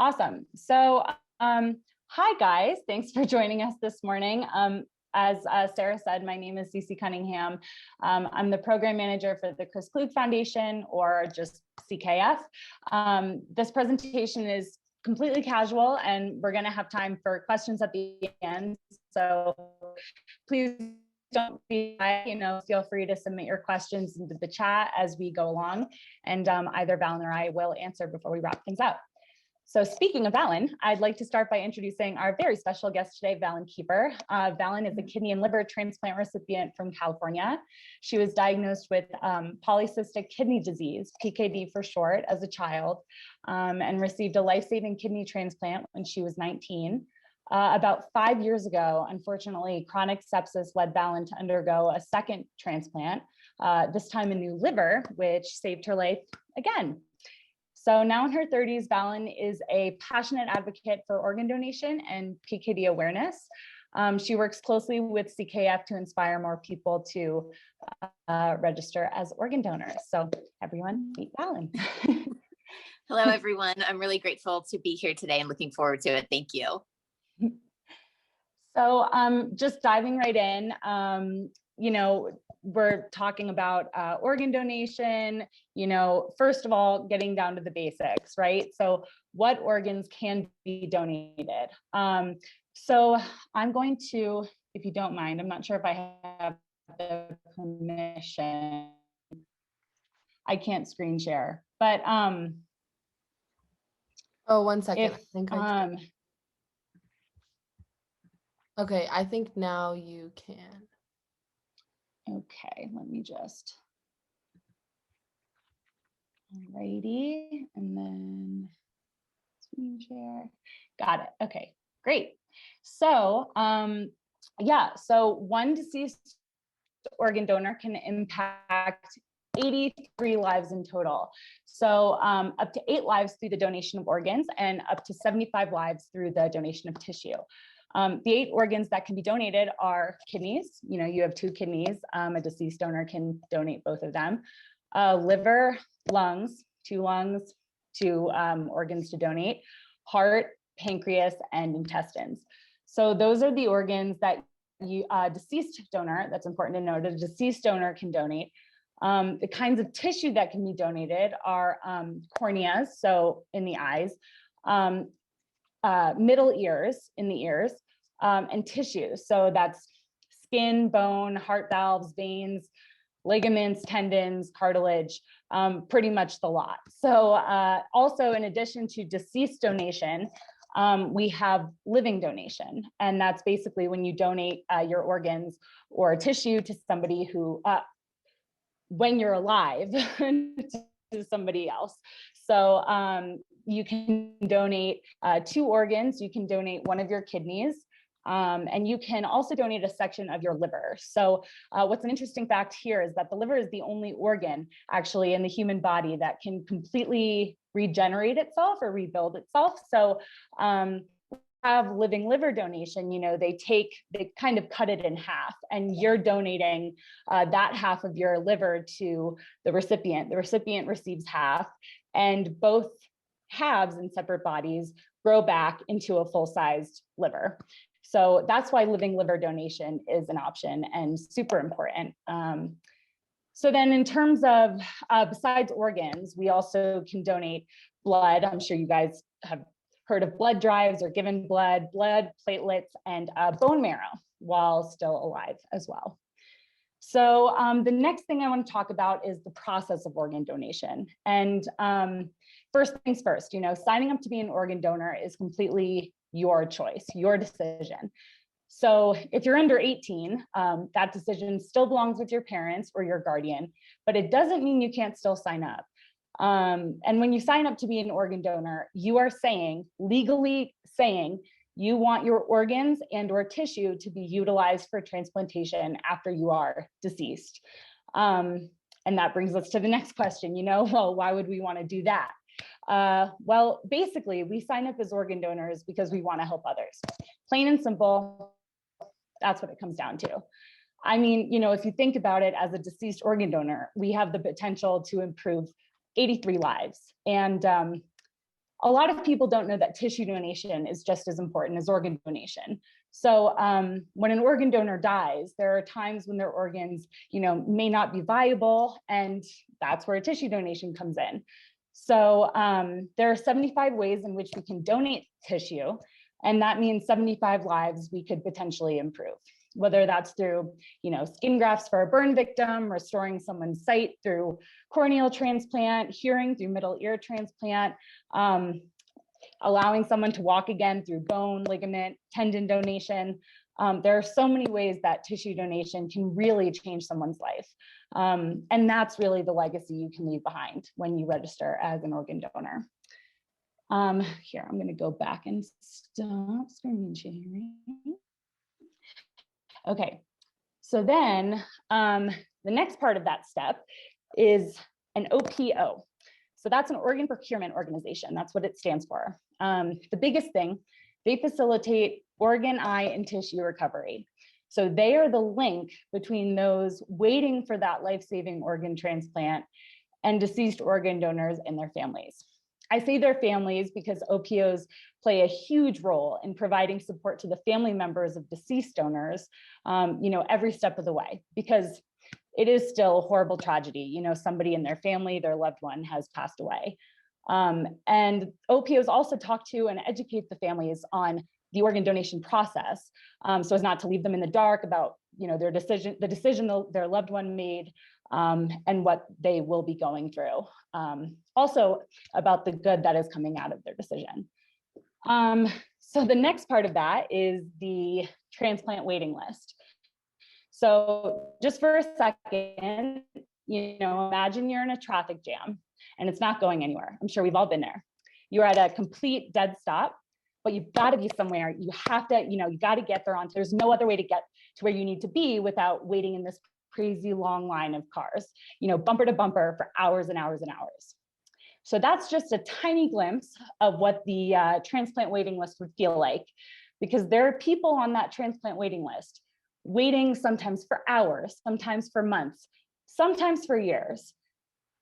Awesome. Hi guys, thanks for joining us this morning. As Sarah said, my name is Cece Cunningham. I'm the program manager for the Klug Foundation, or just CKF. This presentation is completely casual, and we're going to have time for questions at the end. So please don't be shy, feel free to submit your questions into the chat as we go along, and either Valen or I will answer before we wrap things up. So speaking of Valen, I'd like to start by introducing our very special guest today, Valen Keefer. Valen is a kidney and liver transplant recipient from California. She was diagnosed with polycystic kidney disease, PKD for short, as a child, and received a life-saving kidney transplant when she was 19. About 5 years ago, unfortunately, chronic sepsis led Valen to undergo a second transplant, this time a new liver, which saved her life again. So now in her 30s, Valen is a passionate advocate for organ donation and PKD awareness. She works closely with CKF to inspire more people to register as organ donors. So everyone, meet Valen. Hello, everyone. I'm really grateful to be here today and looking forward to it. Thank you. So just diving right in, we're talking about organ donation, first of all, getting down to the basics, right? So what organs can be donated? So I'm going to, if you don't mind, I'm not sure if I have the permission. I can't screen share, but oh, 1 second. I think I can. Okay, I think now you can. Okay, let me just, alrighty, and then screen share. Got it. Okay, great. So, so one deceased organ donor can impact 83 lives in total. So up to 8 lives through the donation of organs and up to 75 lives through the donation of tissue. The 8 organs that can be donated are kidneys. You have 2 kidneys. A deceased donor can donate both of them. Liver, lungs, 2 lungs, 2 organs to donate. Heart, pancreas, and intestines. So those are the organs that a deceased donor, that's important to note, a deceased donor can donate. The kinds of tissue that can be donated are corneas, so in the eyes, middle ears, in the ears, and tissue. So that's skin, bone, heart valves, veins, ligaments, tendons, cartilage, pretty much the lot. So also, in addition to deceased donation, we have living donation. And that's basically when you donate your organs or tissue to somebody who, when you're alive, to somebody else. So you can donate 2 organs. You can donate 1 of your kidneys, and you can also donate a section of your liver. So what's an interesting fact here is that the liver is the only organ actually in the human body that can completely regenerate itself or rebuild itself. So have living liver donation, they kind of cut it in half, and you're donating that half of your liver to the recipient. The recipient receives half, and both halves in separate bodies grow back into a full-sized liver. So that's why living liver donation is an option and super important. So then in terms of, besides organs, we also can donate blood. I'm sure you guys have heard of blood drives or given blood, platelets, and bone marrow while still alive as well. So the next thing I want to talk about is the process of organ donation. And first things first, signing up to be an organ donor is completely your choice, your decision. So if you're under 18, that decision still belongs with your parents or your guardian, but it doesn't mean you can't still sign up. And when you sign up to be an organ donor, you are legally saying you want your organs and or tissue to be utilized for transplantation after you are deceased. And that brings us to the next question, well, why would we want to do that? Well, basically, we sign up as organ donors because we want to help others. Plain and simple, that's what it comes down to. I mean, if you think about it, as a deceased organ donor, we have the potential to improve 83 lives. And a lot of people don't know that tissue donation is just as important as organ donation. So when an organ donor dies, there are times when their organs, may not be viable, and that's where a tissue donation comes in. So there are 75 ways in which we can donate tissue, and that means 75 lives we could potentially improve, whether that's through, skin grafts for a burn victim, restoring someone's sight through corneal transplant, hearing through middle ear transplant, allowing someone to walk again through bone, ligament, tendon donation. There are so many ways that tissue donation can really change someone's life. And that's really the legacy you can leave behind when you register as an organ donor. Here, I'm going to go back and stop screen sharing. Okay, so then the next part of that step is an OPO. So that's an organ procurement organization. That's what it stands for. The biggest thing, they facilitate organ, eye, and tissue recovery. So they are the link between those waiting for that life-saving organ transplant and deceased organ donors and their families. I say their families because OPOs play a huge role in providing support to the family members of deceased donors, every step of the way, because it is still a horrible tragedy. Somebody in their family, their loved one has passed away. And OPOs also talk to and educate the families on the organ donation process, so as not to leave them in the dark about, the decision their loved one made, and what they will be going through. Also about the good that is coming out of their decision. So the next part of that is the transplant waiting list. So just for a second, imagine you're in a traffic jam and it's not going anywhere. I'm sure we've all been there. You're at a complete dead stop, but you've got to be somewhere. You have to, you got to get there on. There's no other way to get to where you need to be without waiting in this crazy long line of cars, bumper to bumper for hours and hours and hours. So that's just a tiny glimpse of what the transplant waiting list would feel like, because there are people on that transplant waiting list waiting sometimes for hours, sometimes for months, sometimes for years.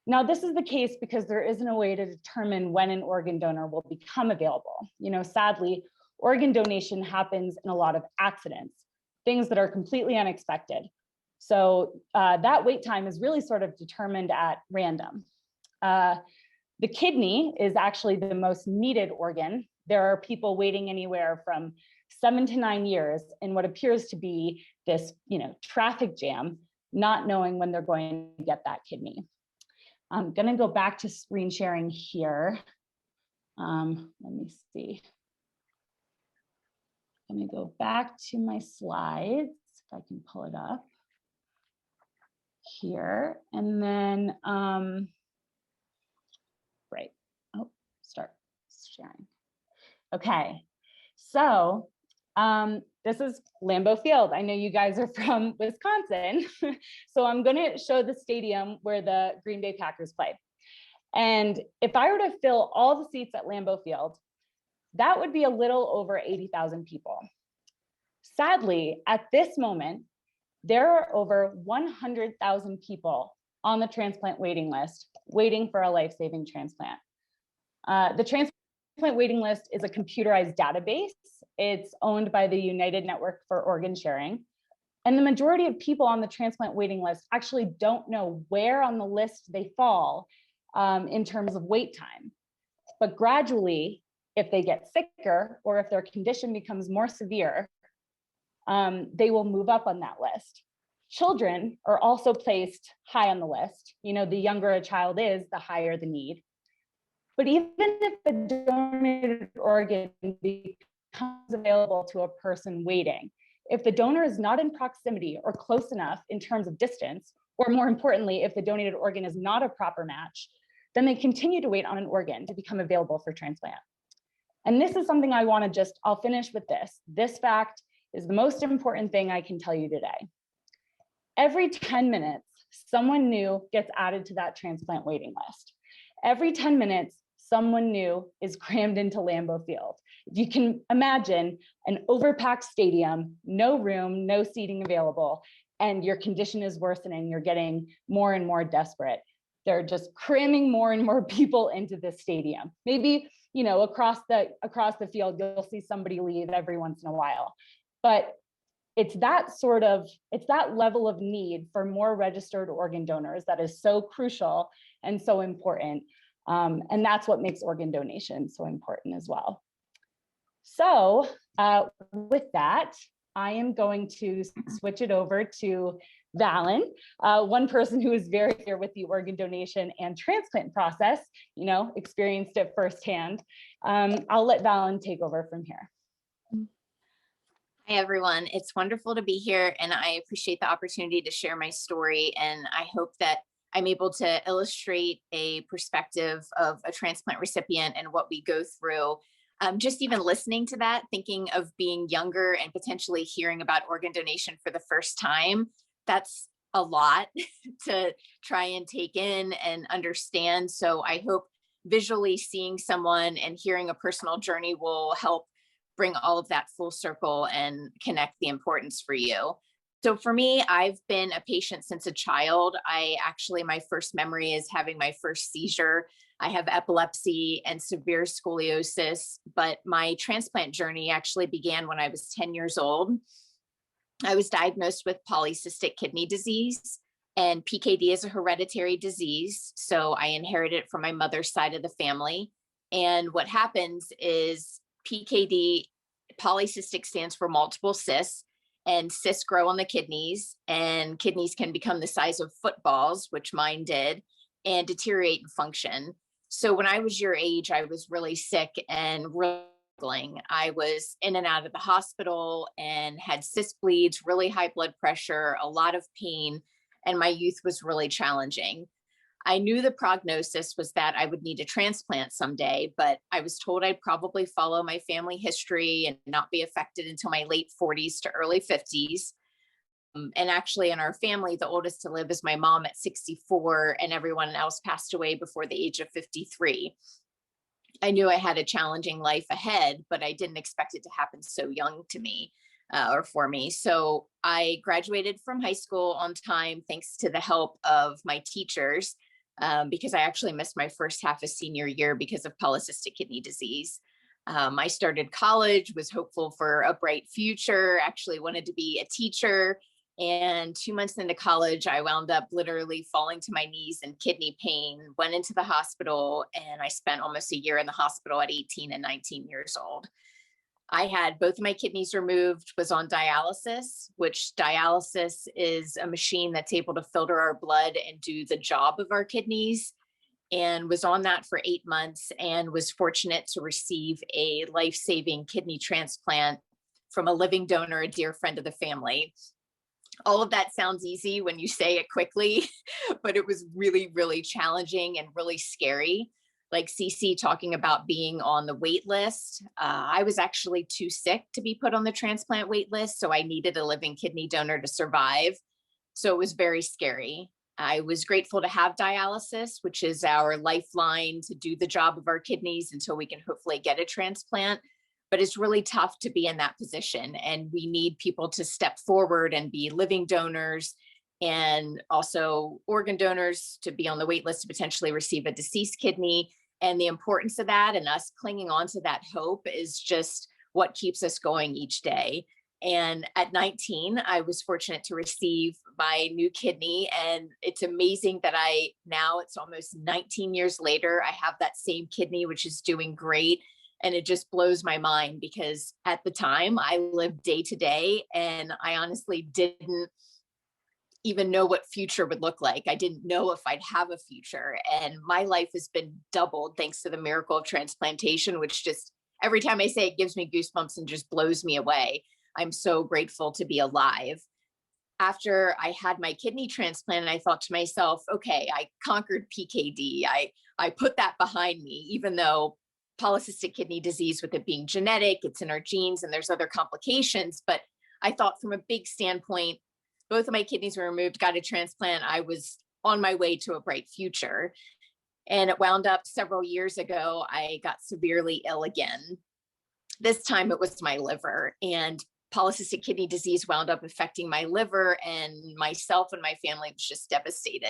Now, this is the case because there isn't a way to determine when an organ donor will become available. Sadly, organ donation happens in a lot of accidents, things that are completely unexpected. So that wait time is really sort of determined at random. The kidney is actually the most needed organ. There are people waiting anywhere from 7 to 9 years in what appears to be this, traffic jam, not knowing when they're going to get that kidney. I'm going to go back to screen sharing here. Let me see. I'm going to go back to my slides, if I can pull it up here, and then, right. Oh, start sharing. Okay, so this is Lambeau Field. I know you guys are from Wisconsin, so I'm going to show the stadium where the Green Bay Packers play. And if I were to fill all the seats at Lambeau Field, that would be a little over 80,000 people. Sadly, at this moment, there are over 100,000 people on the transplant waiting list waiting for a life-saving transplant. The transplant waiting list is a computerized database. It's owned by the United Network for Organ Sharing. And the majority of people on the transplant waiting list actually don't know where on the list they fall in terms of wait time. But gradually, if they get sicker or if their condition becomes more severe, they will move up on that list. Children are also placed high on the list. The younger a child is, the higher the need. But even if the donated organ becomes available to a person waiting, if the donor is not in proximity or close enough in terms of distance, or more importantly, if the donated organ is not a proper match, then they continue to wait on an organ to become available for transplant. And this is something I want to I'll finish with this. This fact is the most important thing I can tell you today. Every 10 minutes, someone new gets added to that transplant waiting list. Every 10 minutes, someone new is crammed into Lambeau Field. If you can imagine an overpacked stadium, no room, no seating available, and your condition is worsening, you're getting more and more desperate. They're just cramming more and more people into this stadium. Maybe, across the field, you'll see somebody leave every once in a while. But it's that level of need for more registered organ donors that is so crucial and so important. And that's what makes organ donation so important as well. So with that, I am going to switch it over to Valen, one person who is very familiar with the organ donation and transplant process, experienced it firsthand. I'll let Valen take over from here. Hi, everyone. It's wonderful to be here, and I appreciate the opportunity to share my story. And I hope that I'm able to illustrate a perspective of a transplant recipient and what we go through. Just even listening to that, thinking of being younger and potentially hearing about organ donation for the first time, that's a lot to try and take in and understand. So I hope visually seeing someone and hearing a personal journey will help bring all of that full circle and connect the importance for you. So for me, I've been a patient since a child. My first memory is having my first seizure. I have epilepsy and severe scoliosis, but my transplant journey actually began when I was 10 years old. I was diagnosed with polycystic kidney disease, and PKD is a hereditary disease. So I inherited it from my mother's side of the family. And what happens is PKD, polycystic, stands for multiple cysts, and cysts grow on the kidneys, and kidneys can become the size of footballs, which mine did, and deteriorate in function. So when I was your age, I was really sick and really struggling. I was in and out of the hospital and had cyst bleeds, really high blood pressure, a lot of pain, and my youth was really challenging. I knew the prognosis was that I would need a transplant someday, but I was told I'd probably follow my family history and not be affected until my late 40s to early 50s. And actually in our family, the oldest to live is my mom at 64, and everyone else passed away before the age of 53. I knew I had a challenging life ahead, but I didn't expect it to happen so young to me. Or for me. So I graduated from high school on time, thanks to the help of my teachers, because I actually missed my first half of senior year because of polycystic kidney disease. I started college, was hopeful for a bright future, actually wanted to be a teacher. And 2 months into college, I wound up literally falling to my knees in kidney pain, went into the hospital, and I spent almost a year in the hospital at 18 and 19 years old. I had both of my kidneys removed, was on dialysis, which dialysis is a machine that's able to filter our blood and do the job of our kidneys, and was on that for 8 months and was fortunate to receive a life-saving kidney transplant from a living donor, a dear friend of the family. All of that sounds easy when you say it quickly, but it was really, really challenging and really scary. Like CC talking about being on the wait list. I was actually too sick to be put on the transplant wait list, so I needed a living kidney donor to survive. So it was very scary. I was grateful to have dialysis, which is our lifeline to do the job of our kidneys until we can hopefully get a transplant. But it's really tough to be in that position, and we need people to step forward and be living donors and also organ donors to be on the wait list to potentially receive a deceased kidney. And the importance of that and us clinging on to that hope is just what keeps us going each day. And at 19, I was fortunate to receive my new kidney. And it's amazing that now it's almost 19 years later, I have that same kidney, which is doing great. And it just blows my mind because at the time I lived day to day, and I honestly didn't even know what future would look like. I didn't know if I'd have a future. And my life has been doubled thanks to the miracle of transplantation, which just every time I say it gives me goosebumps and just blows me away. I'm so grateful to be alive. After I had my kidney transplant, I thought to myself, okay, I conquered PKD. I put that behind me, even though polycystic kidney disease, with it being genetic, it's in our genes and there's other complications. But I thought from a big standpoint, both of my kidneys were removed, got a transplant. I was on my way to a bright future. And it wound up several years ago, I got severely ill again. This time it was my liver, and polycystic kidney disease wound up affecting my liver, and myself and my family was just devastated.